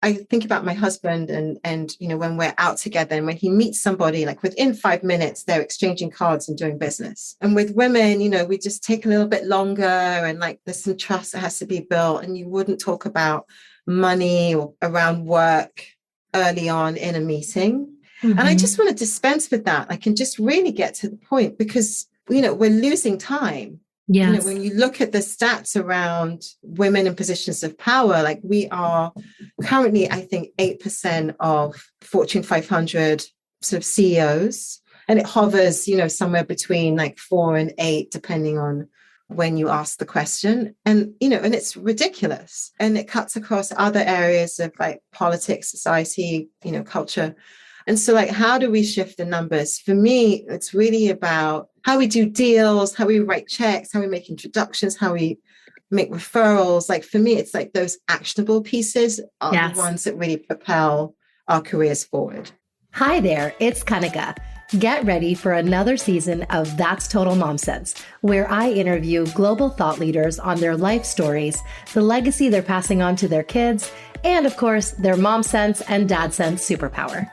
I think about my husband and when we're out together and when he meets somebody, like within 5 minutes, they're exchanging cards and doing business. And with women, we just take a little bit longer, and like there's some trust that has to be built, and you wouldn't talk about money or around work early on in a meeting. And I just want to dispense with that. I can just really get to the point, because, we're losing time. Yes. When you look at the stats around women in positions of power, like we are currently, I think, 8% of Fortune 500 sort of CEOs. And it hovers, somewhere between like 4 and 8, depending on when you ask the question. And, and it's ridiculous. And it cuts across other areas of like politics, society, culture. And so, like, how do we shift the numbers? For me, it's really about how we do deals, how we write checks, how we make introductions, how we make referrals. Like, for me, it's like those actionable pieces are the ones that really propel our careers forward. Hi there, it's Kanika. Get ready for another season of That's Total Mom Sense, where I interview global thought leaders on their life stories, the legacy they're passing on to their kids, and of course, their mom sense and dad sense superpower.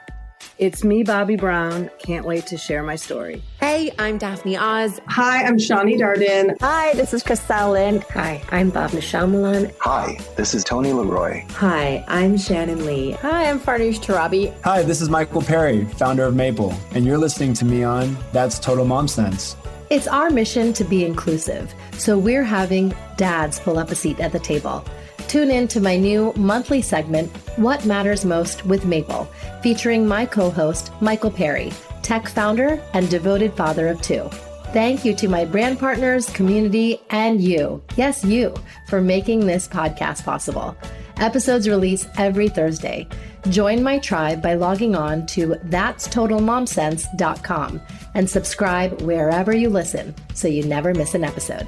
It's me, Bobby Brown. Can't wait to share my story. Hey, I'm Daphne Oz. Hi, I'm Shawnee Darden. Hi, this is Christelle Lynn. Hi, I'm Bob Michelle Milan. Hi, this is Tony Leroy. Hi, I'm Shannon Lee. Hi, I'm Farnoosh Tarabi. Hi, this is Michael Perry, founder of Maple, and you're listening to me on That's Total Mom Sense. It's our mission to be inclusive, so we're having dads pull up a seat at the table. Tune in to my new monthly segment, What Matters Most with Maple, featuring my co-host, Michael Perry, tech founder and devoted father of 2. Thank you to my brand partners, community, and you, yes, you, for making this podcast possible. Episodes release every Thursday. Join my tribe by logging on to thatstotalmomsense.com and subscribe wherever you listen so you never miss an episode.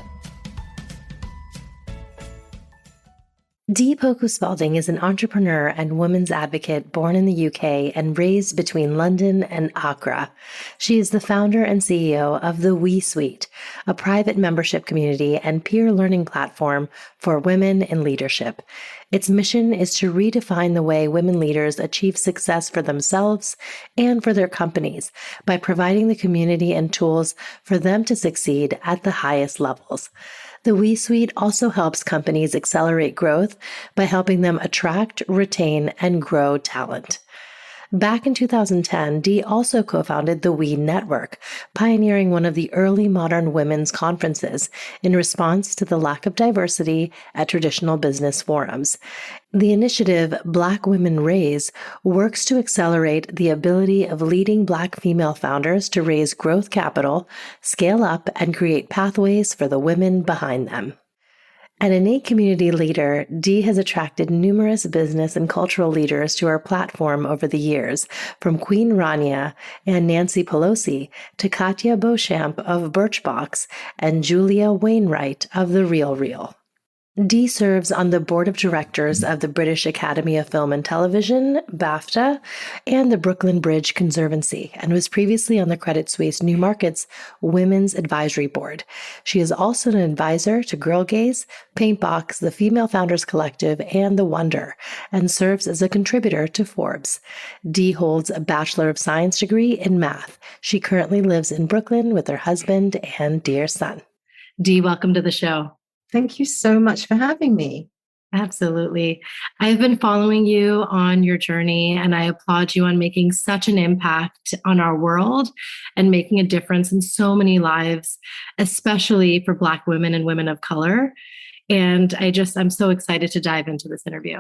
Dee Poku-Spalding is an entrepreneur and women's advocate born in the UK and raised between London and Accra. She is the founder and CEO of the WIE Suite, a private membership community and peer learning platform for women in leadership. Its mission is to redefine the way women leaders achieve success for themselves and for their companies by providing the community and tools for them to succeed at the highest levels. The WIE Suite also helps companies accelerate growth by helping them attract, retain, and grow talent. Back in 2010, Dee also co-founded the WIE Network, pioneering one of the early modern women's conferences in response to the lack of diversity at traditional business forums. The initiative Black Women Raise works to accelerate the ability of leading Black female founders to raise growth capital, scale up, and create pathways for the women behind them. An innate community leader, Dee has attracted numerous business and cultural leaders to her platform over the years, from Queen Rania and Nancy Pelosi to Katia Beauchamp of Birchbox and Julie Wainwright of The Real Real. Dee serves on the board of directors of the British Academy of Film and Television, BAFTA, and the Brooklyn Bridge Conservancy, and was previously on the Credit Suisse New Markets Women's Advisory Board. She is also an advisor to Girl Gaze, Paintbox, the Female Founders Collective, and The Wonder, and serves as a contributor to Forbes. Dee holds a Bachelor of Science degree in math. She currently lives in Brooklyn with her husband and dear son. Dee, welcome to the show. Thank you so much for having me. Absolutely. I've been following you on your journey, and I applaud you on making such an impact on our world and making a difference in so many lives, especially for Black women and women of color. And I'm so excited to dive into this interview.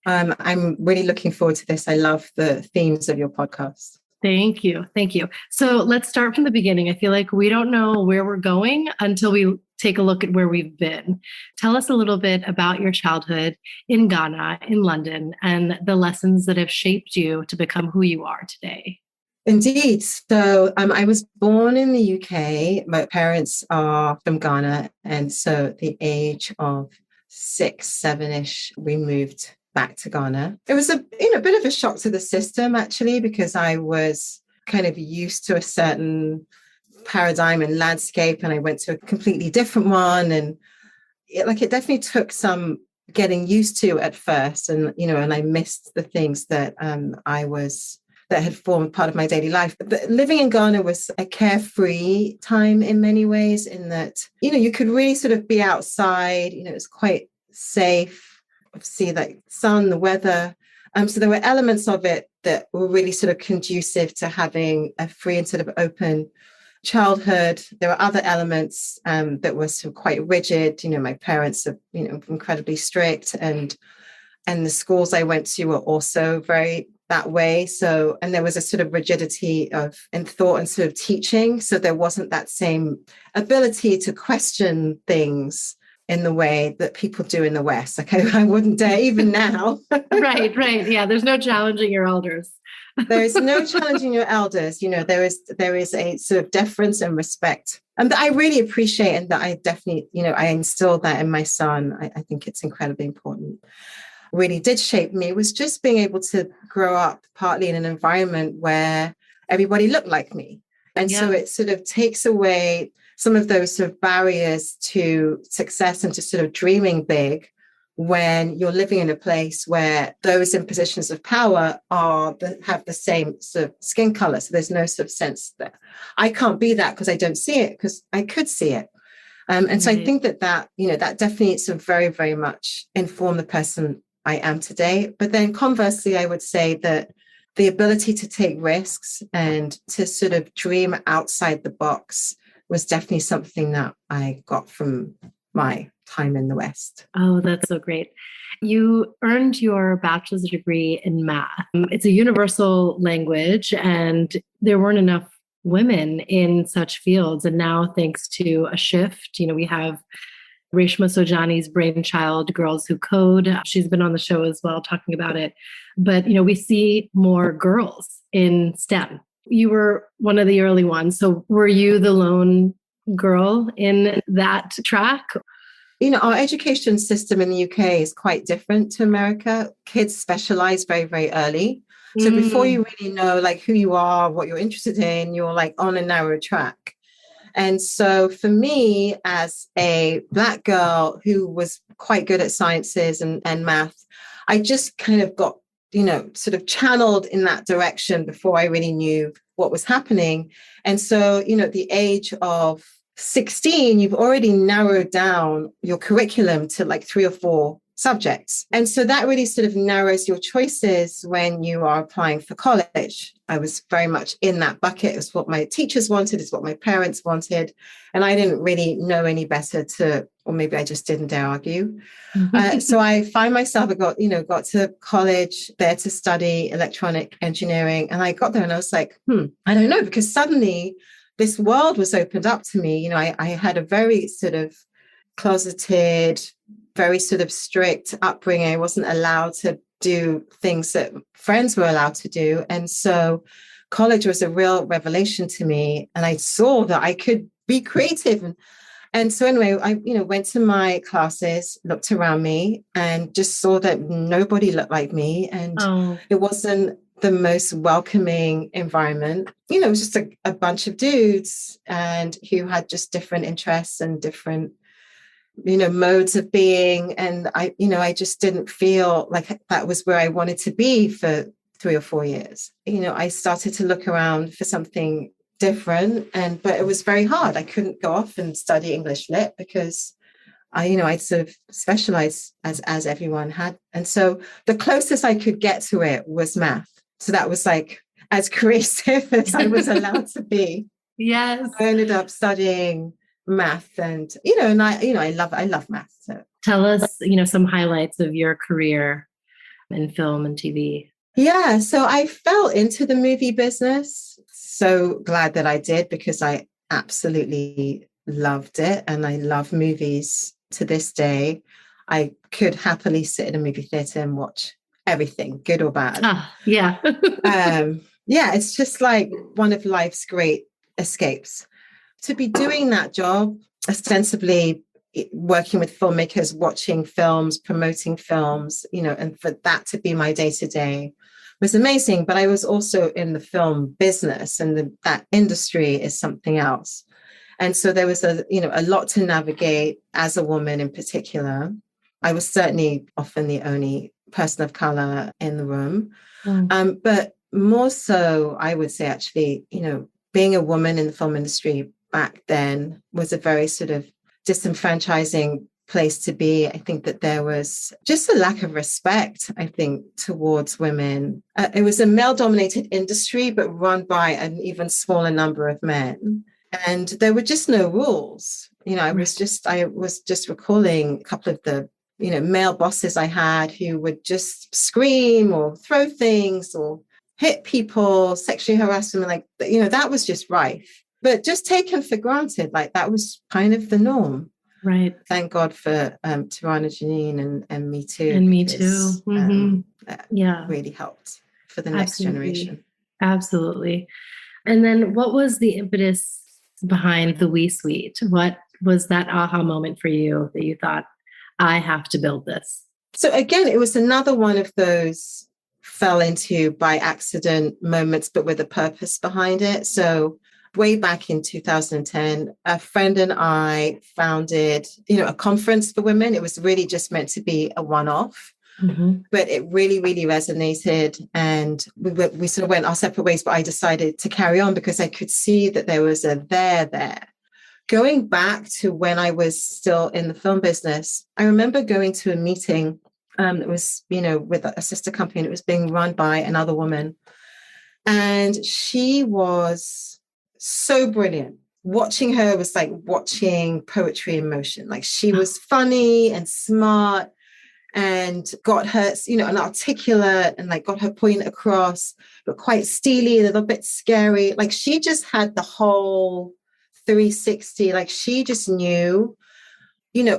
I'm really looking forward to this. I love the themes of your podcast. Thank you. Thank you. So let's start from the beginning. I feel like we don't know where we're going until we take a look at where we've been. Tell us a little bit about your childhood in Ghana, in London, and the lessons that have shaped you to become who you are today. Indeed. So I was born in the UK. My parents are from Ghana. And so at the age of 6, 7-ish, we moved back to Ghana. It was a bit of a shock to the system, actually, because I was kind of used to a certain paradigm and landscape, and I went to a completely different one. And it definitely took some getting used to at first. And, and I missed the things that that had formed part of my daily life. But living in Ghana was a carefree time in many ways, in that, you could really sort of be outside, it was quite safe, see like sun, the weather. So there were elements of it that were really sort of conducive to having a free and sort of open childhood. There were other elements that were sort of quite rigid. My parents are, incredibly strict, and the schools I went to were also very that way. So, and there was a sort of rigidity in thought and sort of teaching. So there wasn't that same ability to question things in the way that people do in the West. Like I wouldn't dare even now. Right. Yeah. There's no challenging your elders. There is no challenging your elders. There is a sort of deference and respect. And that I really appreciate, and that I definitely, I instilled that in my son. I think it's incredibly important. Really did shape me was just being able to grow up partly in an environment where everybody looked like me. And so it sort of takes away some of those sort of barriers to success and to sort of dreaming big, when you're living in a place where those in positions of power have the same sort of skin color. So there's no sort of sense that I can't be that because I don't see it, because I could see it. And so I think that definitely sort of very, very much informed the person I am today. But then conversely, I would say that the ability to take risks and to sort of dream outside the box was definitely something that I got from my time in the West. Oh, that's so great. You earned your bachelor's degree in math. It's a universal language, and there weren't enough women in such fields. And now, thanks to a shift, we have Reshma Sojani's brainchild, Girls Who Code. She's been on the show as well talking about it. But, we see more girls in STEM. You were one of the early ones. So were you the lone girl in that track? Our education system in the UK is quite different to America. Kids specialize very, very early. So before you really know like who you are, what you're interested in, you're like on a narrow track. And so for me, as a Black girl who was quite good at sciences and math, I just kind of got, sort of channeled in that direction before I really knew what was happening. And so, at the age of 16, you've already narrowed down your curriculum to like 3 or 4 subjects. And so that really sort of narrows your choices when you are applying for college. I was very much in that bucket. It's what my teachers wanted, it's what my parents wanted. And I didn't really know any better or maybe I just didn't dare argue. So I find myself, I got to college there to study electronic engineering. And I got there and I was like, I don't know, because suddenly this world was opened up to me. I had a very sort of closeted, very sort of strict upbringing. I wasn't allowed to do things that friends were allowed to do. And so college was a real revelation to me. And I saw that I could be creative. And so anyway, I went to my classes, looked around me, and just saw that nobody looked like me. And it wasn't the most welcoming environment. It was just a bunch of dudes and who had just different interests and different modes of being. And I just didn't feel like that was where I wanted to be for 3 or 4 years. I started to look around for something different, but it was very hard. I couldn't go off and study English Lit because I'd sort of specialized as everyone had. And so the closest I could get to it was math. So that was like as creative as I was allowed to be. Yes. I ended up studying math, and I love math. So tell us, some highlights of your career in film and TV. Yeah, so I fell into the movie business. So glad that I did, because I absolutely loved it, and I love movies to this day. I could happily sit in a movie theater and watch everything, good or bad. Yeah. It's just like one of life's great escapes. To be doing that job, ostensibly working with filmmakers, watching films, promoting films, and for that to be my day-to-day was amazing. But I was also in the film business, and that industry is something else. And so there was a lot to navigate as a woman in particular. I was certainly often the only person of color in the room. But more so, I would say actually, being a woman in the film industry back then was a very sort of disenfranchising place to be. I think that there was just a lack of respect, I think, towards women. It was a male-dominated industry, but run by an even smaller number of men. And there were just no rules. I was just recalling a couple of the, male bosses I had who would just scream or throw things or hit people, sexually harass them. Like, that was just rife, but just taken for granted. Like that was kind of the norm. Right. Thank God for Tirana Janine and Me Too. And Me Too. That really helped for the next generation. Absolutely. And then what was the impetus behind the WIE Suite? What was that aha moment for you that you thought, I have to build this? So again, it was another one of those fell into by accident moments, but with a purpose behind it. So way back in 2010, a friend and I founded, a conference for women. It was really just meant to be a one-off, but it really, really resonated. And we sort of went our separate ways, but I decided to carry on because I could see that there was a there. Going back to when I was still in the film business, I remember going to a meeting that was, with a sister company, and it was being run by another woman. And she was so brilliant. Watching her was like watching poetry in motion. Like she was funny and smart and got her, and articulate and like got her point across, but quite steely, a little bit scary. Like she just had the whole 360. Like she just knew,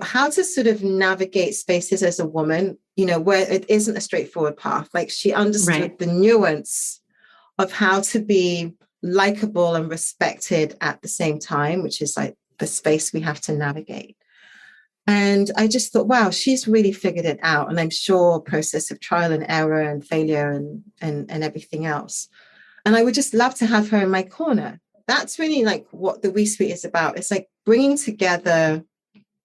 how to sort of navigate spaces as a woman, where it isn't a straightforward path. Like she understood the nuance of how to be likable and respected at the same time, which is like the space we have to navigate. And I just thought, wow, she's really figured it out. And I'm sure a process of trial and error and failure and everything else. And I would just love to have her in my corner. That's really like what the WIE Suite is about. It's like bringing together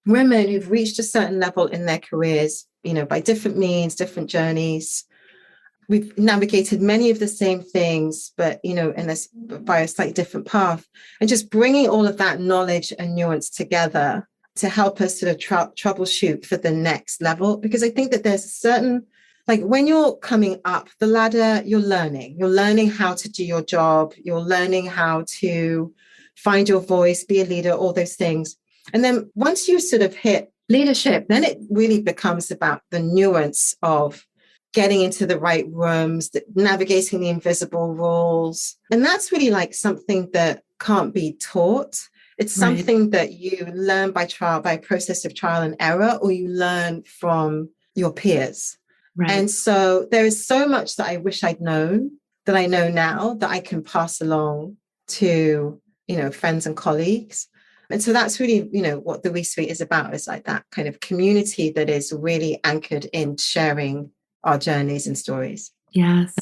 women who've reached a certain level in their careers, by different means, different journeys. We've navigated many of the same things, but, by a slightly different path, and just bringing all of that knowledge and nuance together to help us sort of troubleshoot for the next level. Because I think that there's a certain, like when you're coming up the ladder, you're learning how to do your job. You're learning how to find your voice, be a leader, all those things. And then once you sort of hit leadership, then it really becomes about the nuance of getting into the right rooms, navigating the invisible rules. And that's really like something that can't be taught. It's something that you learn by process of trial and error, or you learn from your peers. Right. And so there is so much that I wish I'd known that I know now that I can pass along to, friends and colleagues. And so that's really, what the WIE Suite is about, is like that kind of community that is really anchored in sharing our journeys and stories. Yes.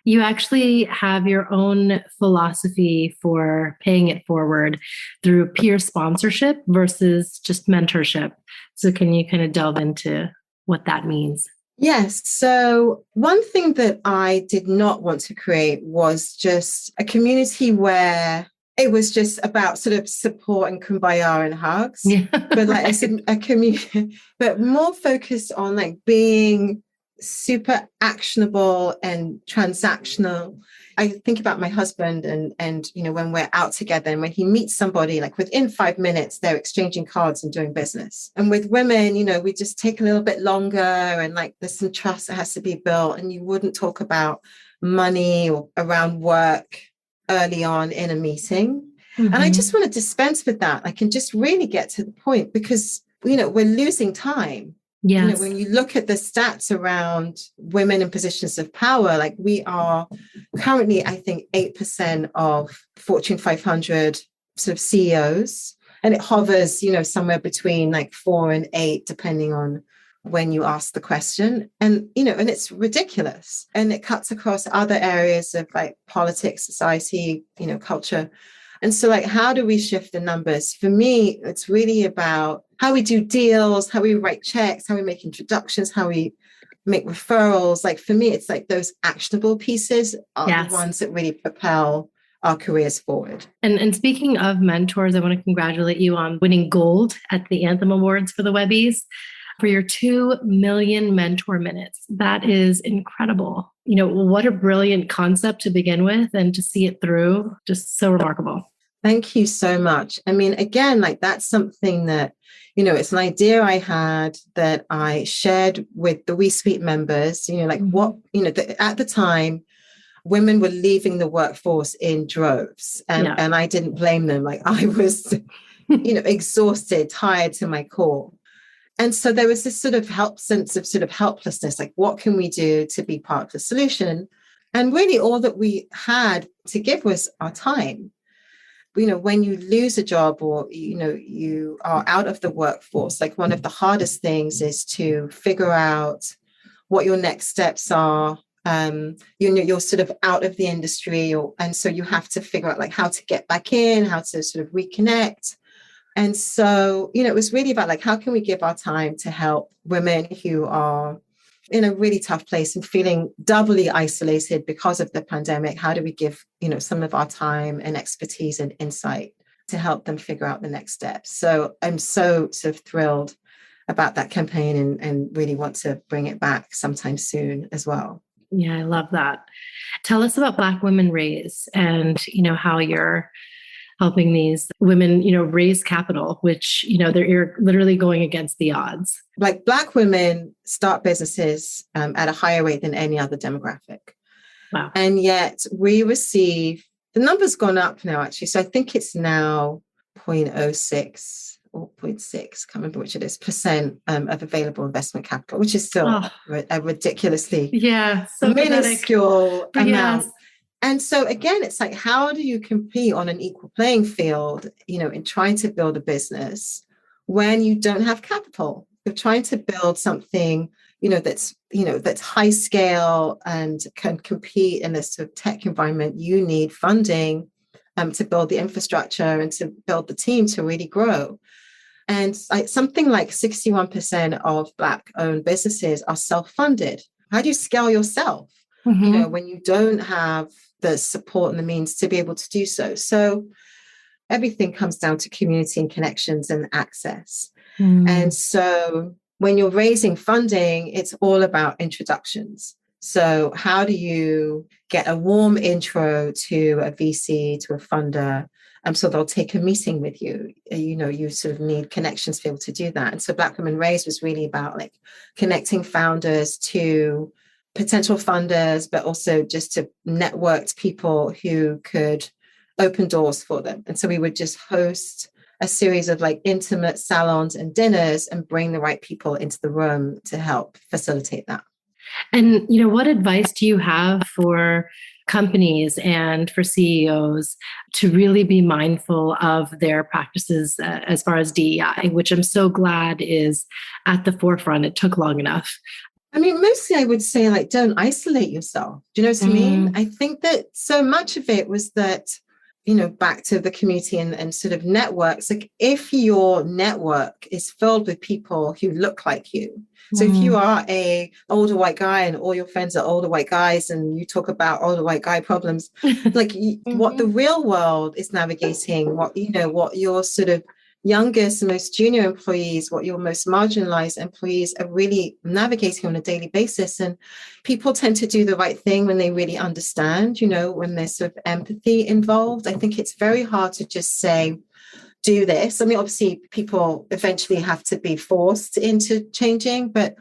You actually have your own philosophy for paying it forward through peer sponsorship versus just mentorship. So can you kind of delve into what that means? Yes. So one thing that I did not want to create was just a community where it was just about sort of support and kumbaya and hugs, but like a community, but more focused on like being super actionable and transactional. I think about my husband and when we're out together and when he meets somebody, like within 5 minutes, they're exchanging cards and doing business. And with women, we just take a little bit longer, and like there's some trust that has to be built, and you wouldn't talk about money or around work early on in a meeting. And I just want to dispense with that. I can just really get to the point, because, we're losing time. Yes. When you look at the stats around women in positions of power, like we are currently, I think, 8% of Fortune 500 sort of CEOs. And it hovers, somewhere between like 4 and 8, depending on when you ask the question. And, and it's ridiculous. And it cuts across other areas of like politics, society, culture. And so like, how do we shift the numbers? For me, it's really about how we do deals, how we write checks, how we make introductions, how we make referrals. Like for me, it's like those actionable pieces are the ones that really propel our careers forward. And speaking of mentors, I want to congratulate you on winning gold at the Anthem Awards for the Webbies for your 2 million mentor minutes. That is incredible. You know, what a brilliant concept to begin with, and to see it through, just so remarkable. Thank you so much. I mean, again, like that's something that, you know, it's an idea I had that I shared with the WIE Suite members, you know, like what, you know, at the time, women were leaving the workforce in droves, and I didn't blame them. Like I was, you know, exhausted, tired to my core. And so there was this sort of sense of sort of helplessness, like what can we do to be part of the solution? And really all that we had to give was our time. You know, when you lose a job or, you know, you are out of the workforce, like one of the hardest things is to figure out what your next steps are. You know, you're sort of out of the industry, and so you have to figure out like how to get back in, how to sort of reconnect. And so, you know, it was really about like, how can we give our time to help women who are in a really tough place and feeling doubly isolated because of the pandemic? How do we give, you know, some of our time and expertise and insight to help them figure out the next steps? So I'm so sort of thrilled about that campaign and really want to bring it back sometime soon as well. Yeah, I love that. Tell us about Black Women Raise, and, you know, how you're helping these women, you know, raise capital, which, you know, you're literally going against the odds. Like Black women start businesses at a higher rate than any other demographic. Wow. And yet we receive, the number's gone up now, actually. So I think it's now 0.06 or 0.6, can't remember which it is, percent of available investment capital, which is still a ridiculously minuscule amount. Yes. And so again, it's like, how do you compete on an equal playing field, you know, in trying to build a business when you don't have capital? You're trying to build something, that's high scale and can compete in this sort of tech environment. You need funding to build the infrastructure and to build the team to really grow. And something like 61% of Black-owned businesses are self-funded. How do you scale yourself? Mm-hmm. You know, when you don't have the support and the means to be able to do so. So everything comes down to community and connections and access. Mm. And so when you're raising funding, it's all about introductions. So how do you get a warm intro to a VC, to a funder? So they'll take a meeting with you. You know, you sort of need connections to be able to do that. And so Black Women Raise was really about like connecting founders to potential funders, but also just to network people who could open doors for them. And so we would just host a series of like intimate salons and dinners and bring the right people into the room to help facilitate that. And, you know, what advice do you have for companies and for CEOs to really be mindful of their practices as far as DEI, which I'm so glad is at the forefront? It took long enough. I mean, mostly I would say, like, don't isolate yourself. Do you know what I mean? I think that so much of it was that, you know, back to the community and sort of networks, like if your network is filled with people who look like you. So if you are a older white guy and all your friends are older white guys and you talk about older white guy problems, like what the real world is navigating, what your sort of youngest, most junior employees, what your most marginalized employees are really navigating on a daily basis. And people tend to do the right thing when they really understand, you know, when there's sort of empathy involved. I think it's very hard to just say, do this. I mean, obviously people eventually have to be forced into changing, but,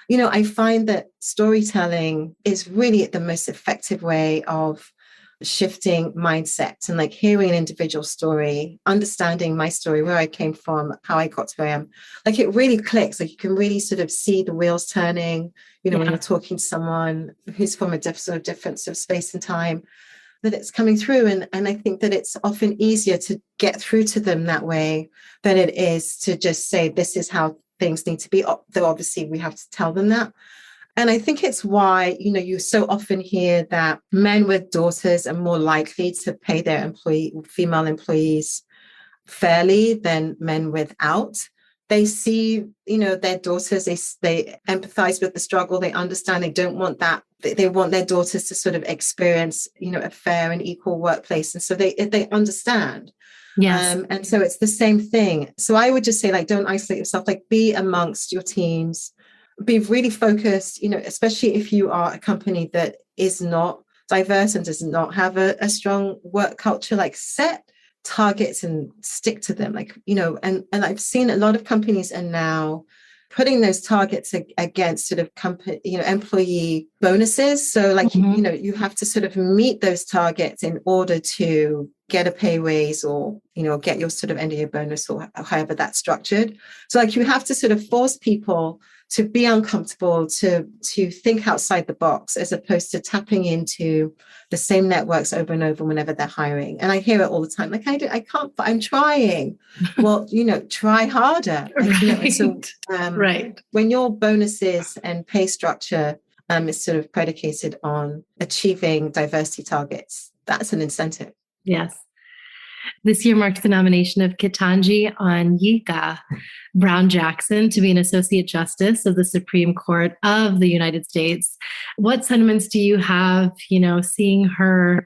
you know, I find that storytelling is really the most effective way of shifting mindsets and like hearing an individual story, understanding my story, where I came from, how I got to where I am. Like it really clicks. Like you can really sort of see the wheels turning, you know, when you're talking to someone who's from a different sort of space and time, that it's coming through. And I think that it's often easier to get through to them that way than it is to just say, this is how things need to be. Though obviously we have to tell them that. And I think it's why, you so often hear that men with daughters are more likely to pay their female employees fairly than men without. They see, their daughters, they empathize with the struggle. They understand they don't want that. They want their daughters to sort of experience, a fair and equal workplace. And so they understand. Yes. And so it's the same thing. So I would just say, like, don't isolate yourself, like be amongst your teams, be really focused, especially if you are a company that is not diverse and does not have a strong work culture, like set targets and stick to them, like, and I've seen a lot of companies are now putting those targets against sort of company, employee bonuses. So like, you have to sort of meet those targets in order to get a pay raise or, get your sort of end of year bonus or however that's structured. So like you have to sort of force people to be uncomfortable, to think outside the box, as opposed to tapping into the same networks over and over whenever they're hiring. And I hear it all the time. Like, I can't, but I'm trying. Well, try harder. Like, Right. So Right. When your bonuses and pay structure is sort of predicated on achieving diversity targets, that's an incentive. Yes. This year marked the nomination of Ketanji Onyeka Brown-Jackson to be an Associate Justice of the Supreme Court of the United States. What sentiments do you have, seeing her,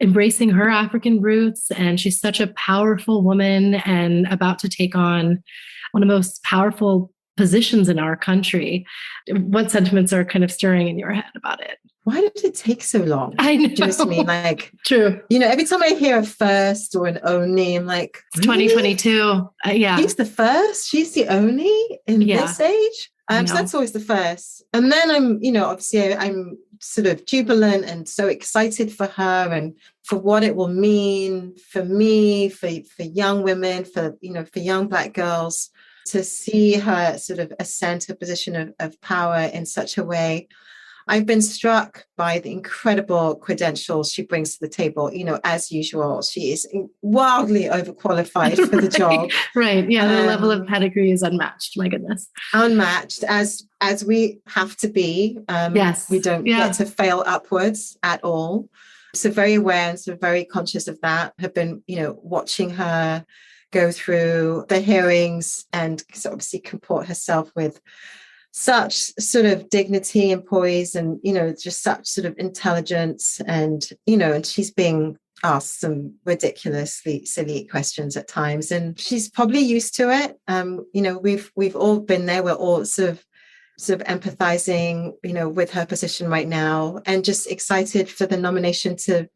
embracing her African roots? And she's such a powerful woman and about to take on one of the most powerful positions in our country. What sentiments are kind of stirring in your head about it? Why did it take so long? I know. Do you know what I mean? Like, true. Every time I hear a first or an only, I'm like, It's 2022. Yeah. She's the first. She's the only in this age. So that's always the first. And then I'm, obviously I'm sort of jubilant and so excited for her and for what it will mean for me, for young women, for young Black girls, to see her sort of ascend to a position of power in such a way. I've been struck by the incredible credentials she brings to the table. As usual, she is wildly overqualified for the job. Right. Yeah. The level of pedigree is unmatched. My goodness. Unmatched, as we have to be. Yes. We don't get to fail upwards at all. So very aware and so very conscious of that. Have been, watching her go through the hearings and obviously comport herself with such sort of dignity and poise and, just such sort of intelligence and, and she's being asked some ridiculously silly questions at times and she's probably used to it. We've all been there. We're all sort of empathizing, with her position right now and just excited for the nomination to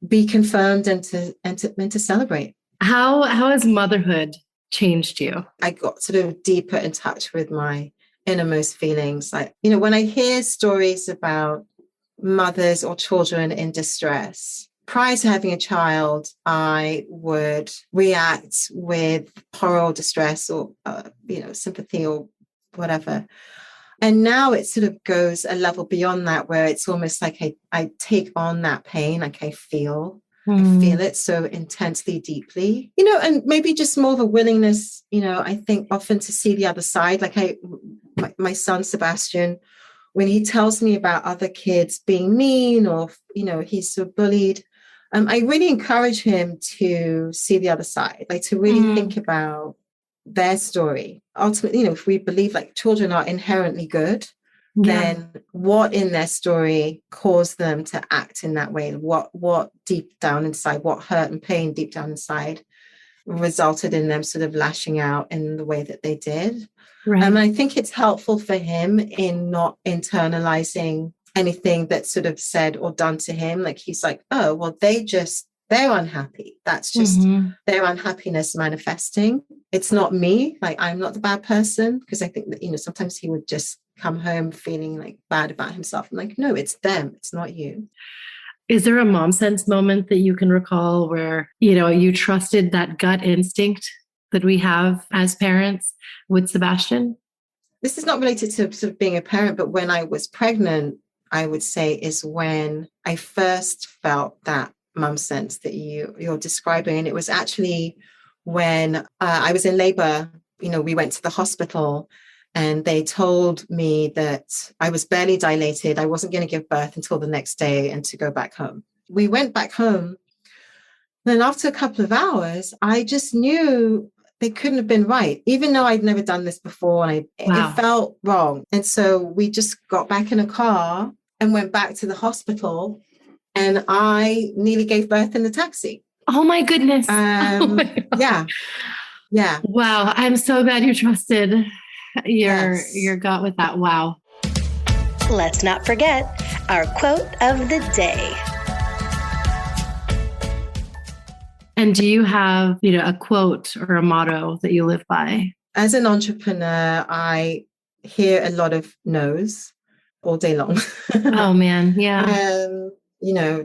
be confirmed and to celebrate. How has motherhood changed you? I got sort of deeper in touch with my innermost feelings. Like, when I hear stories about mothers or children in distress, prior to having a child, I would react with horror or distress or, sympathy or whatever. And now it sort of goes a level beyond that, where it's almost like I take on that pain, like I feel it so intensely, deeply, and maybe just more of a willingness, I think often to see the other side. Like my son, Sebastian, when he tells me about other kids being mean or, he's so bullied, I really encourage him to see the other side, like to really think about their story. Ultimately, if we believe like children are inherently good, then what in their story caused them to act in that way? What deep down inside, what hurt and pain deep down inside resulted in them sort of lashing out in the way that they did? Right. And I think it's helpful for him in not internalizing anything that's sort of said or done to him. Like he's like, oh, well, they're unhappy. That's just their unhappiness manifesting. It's not me. Like I'm not the bad person, because I think that, sometimes he would just come home feeling like bad about himself. I'm like, no, it's them. It's not you. Is there a mom sense moment that you can recall where, you trusted that gut instinct that we have as parents with Sebastian? This is not related to sort of being a parent, but when I was pregnant, I would say is when I first felt that mom sense that you're describing. And it was actually when I was in labor, we went to the hospital And they told me that I was barely dilated. I wasn't going to give birth until the next day and to go back home. We went back home. Then after a couple of hours, I just knew they couldn't have been right, even though I'd never done this before. And it felt wrong. And so we just got back in a car and went back to the hospital. And I nearly gave birth in the taxi. Oh my goodness. Yeah. Wow. I'm so glad you trusted your gut with that. Wow. Let's not forget our quote of the day. And do you have, a quote or a motto that you live by? As an entrepreneur, I hear a lot of no's all day long. Oh man. Yeah.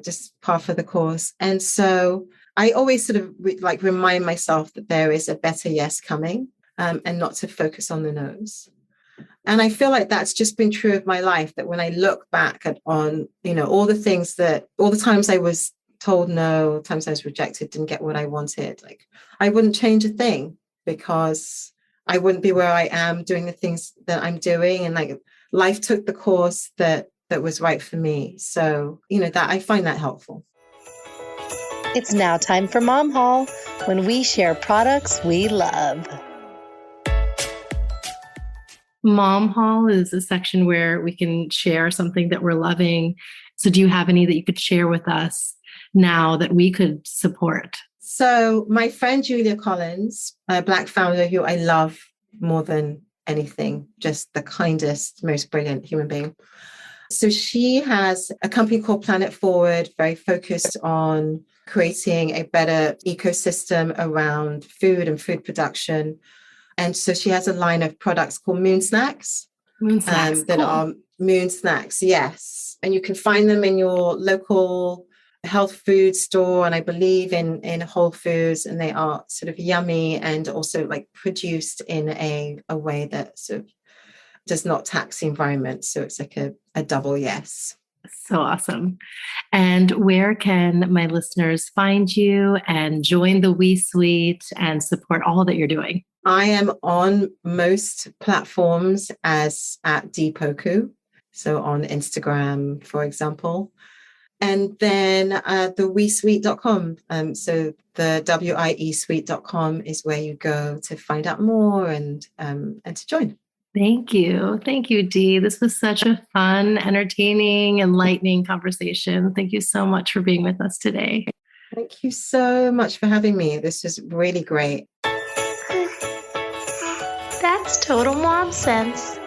Just par for the course. And so I always sort of remind myself that there is a better yes coming. And not to focus on the no's. And I feel like that's just been true of my life, that when I look back on all the times I was told no, times I was rejected, didn't get what I wanted, like I wouldn't change a thing, because I wouldn't be where I am doing the things that I'm doing. And like life took the course that was right for me. So, that I find that helpful. It's now time for Mom Haul, when we share products we love. Mom Haul is a section where we can share something that we're loving. So do you have any that you could share with us now that we could support? So my friend Julia Collins, a Black founder who I love more than anything, just the kindest, most brilliant human being. So she has a company called Planet Forward, very focused on creating a better ecosystem around food and food production. And so she has a line of products called Moon Snacks. That cool. Are Moon Snacks, yes. And you can find them in your local health food store, and I believe in Whole Foods, and they are sort of yummy and also like produced in a way that sort of does not tax the environment. So it's like a double yes. So awesome. And where can my listeners find you and join the WIE Suite and support all that you're doing? I am on most platforms as at Dee Poku. So on Instagram, for example. And then the WIEsuite.com. So the WIEsuite.com is where you go to find out more and to join. Thank you. Thank you, Dee. This was such a fun, entertaining, enlightening conversation. Thank you so much for being with us today. Thank you so much for having me. This was really great. That's total mom sense.